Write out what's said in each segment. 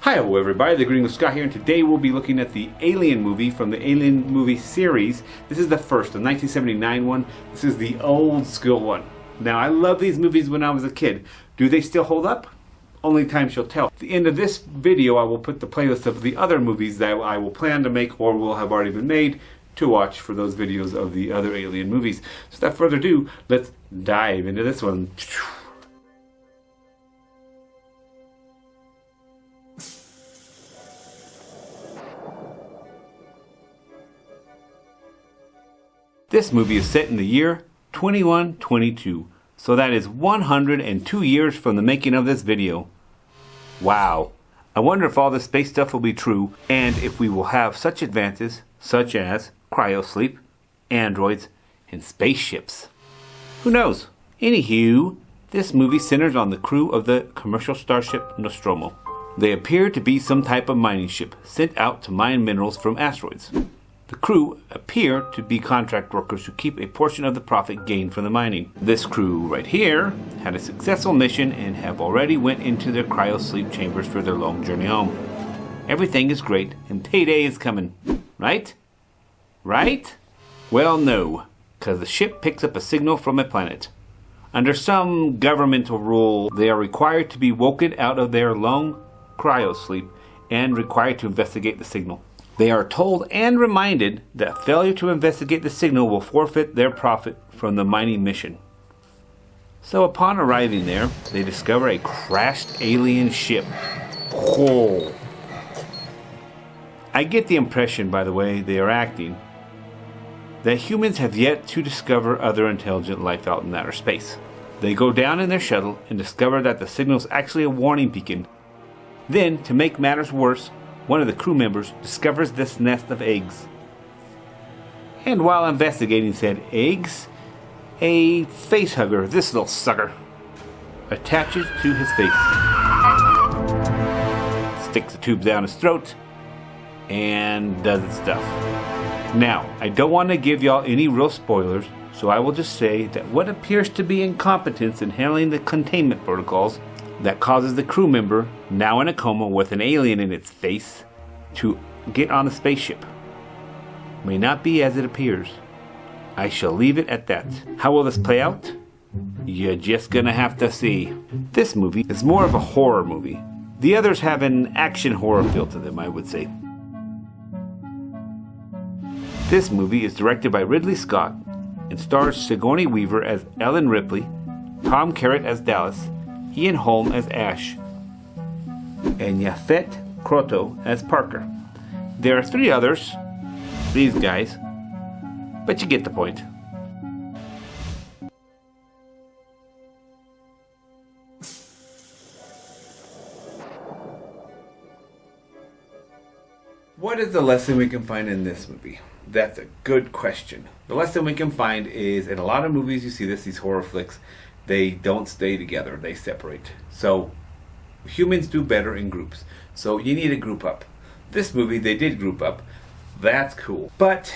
Hi, hello everybody, the Green with Scott here, and today we'll be looking at the Alien movie from the Alien movie series. This is the first, the 1979 one. This is the old school one. Now, I love these movies when I was a kid. Do they still hold up? Only time shall tell. At the end of this video, I will put the playlist of the other movies that I will plan to make or will have already been made to watch for those videos of the other Alien movies. So without further ado, let's dive into this one. This movie is set in the year 2122, so that is 102 years from the making of this video. Wow. I wonder if all this space stuff will be true, and if we will have such advances, such as cryosleep, androids, and spaceships. Who knows? Anywho, this movie centers on the crew of the commercial starship Nostromo. They appear to be some type of mining ship sent out to mine minerals from asteroids. The crew appear to be contract workers who keep a portion of the profit gained from the mining. This crew right here had a successful mission and have already went into their cryosleep chambers for their long journey home. Everything is great and payday is coming, right? Right? Well, no, because the ship picks up a signal from a planet. Under some governmental rule, they are required to be woken out of their long cryosleep and required to investigate the signal. They are told and reminded that failure to investigate the signal will forfeit their profit from the mining mission. So upon arriving there, they discover a crashed alien ship. Whoa. I get the impression, by the way they are acting, that humans have yet to discover other intelligent life out in outer space. They go down in their shuttle and discover that the signal is actually a warning beacon. Then, to make matters worse, one of the crew members discovers this nest of eggs. And while investigating said eggs, a facehugger, this little sucker, attaches to his face. Sticks the tubes down his throat and does its stuff. Now, I don't want to give y'all any real spoilers, so I will just say that what appears to be incompetence in handling the containment protocols that causes the crew member, now in a coma with an alien in its face, to get on the spaceship may not be as it appears. I shall leave it at that. How will this play out? You're just gonna have to see. This movie is more of a horror movie. The others have an action horror feel to them, I would say. This movie is directed by Ridley Scott and stars Sigourney Weaver as Ellen Ripley, Tom Kerritt as Dallas, Ian Holm as Ash, and Yaphet Kotto as Parker. There are three others, these guys, but you get the point. What is the lesson we can find in this movie? That's a good question. The lesson we can find is, in a lot of movies you see this, these horror flicks, they don't stay together, they separate. So humans do better in groups. So you need to group up. This movie, they did group up. That's cool. But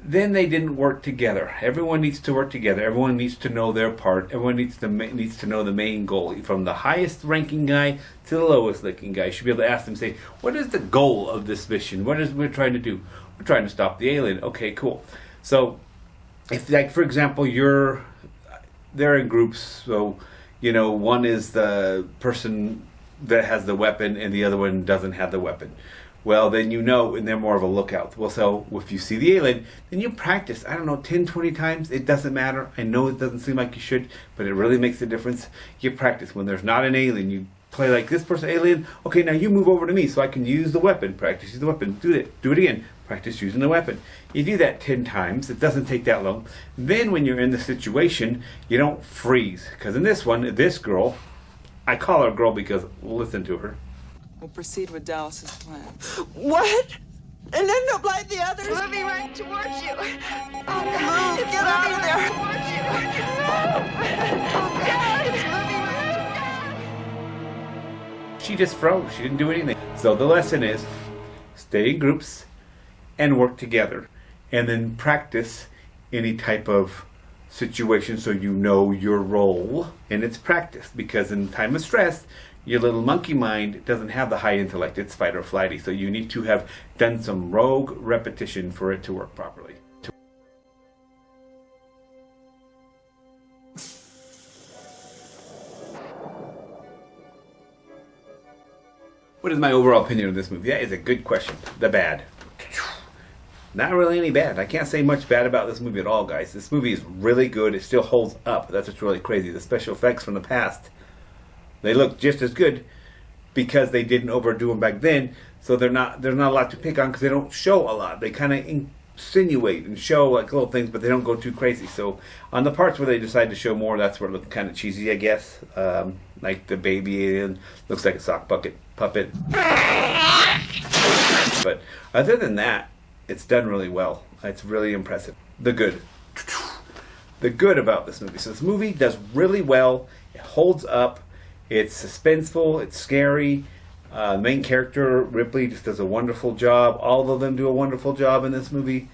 then they didn't work together. Everyone needs to work together. Everyone needs to know their part. Everyone needs to know the main goal. From the highest ranking guy to the lowest ranking guy. You should be able to ask them, say, what is the goal of this mission? What is we're trying to do? We're trying to stop the alien. Okay, cool. So if, like, for example, they're in groups, so, you know, one is the person that has the weapon and the other one doesn't have the weapon. Well, then you know, and they're more of a lookout. Well, so if you see the alien, then you practice, 10, 20 times. It doesn't matter. I know it doesn't seem like you should, but it really makes a difference. You practice. When there's not an alien, you play like this person, alien. Okay, now you move over to me so I can use the weapon. Practice use the weapon. Do it. Do it again. Practice using the weapon. You do that 10 times. It doesn't take that long. Then when you're in the situation, you don't freeze. Because in this one, this girl, I call her a girl because listen to her. We'll proceed with Dallas's plan. What? And end up like the others? Moving right towards you. Move! Get out of there! It's moving right. She just froze. She didn't do anything. So the lesson is, stay in groups and work together. And then practice any type of situation so you know your role. And it's practice, because in time of stress, Your little monkey mind doesn't have the high intellect. It's fight or flighty. So you need to have done some rogue repetition for it to work properly. What is my overall opinion of this movie? That is a good question. The bad. Not really any bad. I can't say much bad about this movie at all, guys. This movie is really good. It still holds up. That's what's really crazy. The special effects from the past, they look just as good because they didn't overdo them back then. So there's not a lot to pick on because they don't show a lot. They kind of insinuate and show like little things, but they don't go too crazy. So on the parts where they decide to show more, that's where it looks kind of cheesy, I guess. Like the baby alien looks like a sock bucket puppet. But other than that, it's done really well. It's really impressive. The good. The good about this movie. So this movie does really well. It holds up. It's suspenseful. It's scary. The main character, Ripley, just does a wonderful job. All of them do a wonderful job in this movie.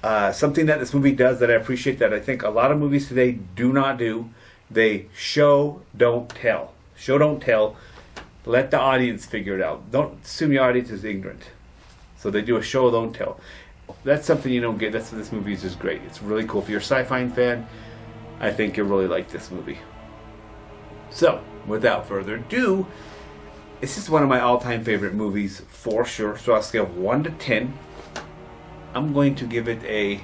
Something that this movie does that I appreciate that I think a lot of movies today do not do. They show, don't tell. Show, don't tell. Let the audience figure it out. Don't assume your audience is ignorant. So they do a show, don't tell. That's something you don't get. That's what this movie is just great. It's really cool. If you're a sci-fi fan, I think you'll really like this movie. So, without further ado, this is one of my all-time favorite movies for sure. So on a scale of 1 to 10, I'm going to give it a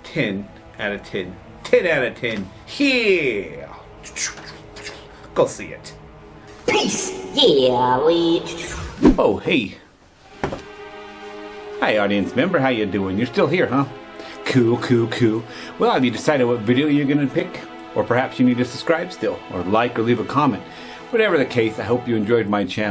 10 out of 10. 10 out of 10. Yeah! Go see it. Peace. Yeah, we... Oh, hey. Hi, audience member. How you doing? You're still here, huh? Cool, cool, cool. Well, have you decided what video you're going to pick? Or perhaps you need to subscribe still, or like, or leave a comment. Whatever the case, I hope you enjoyed my channel.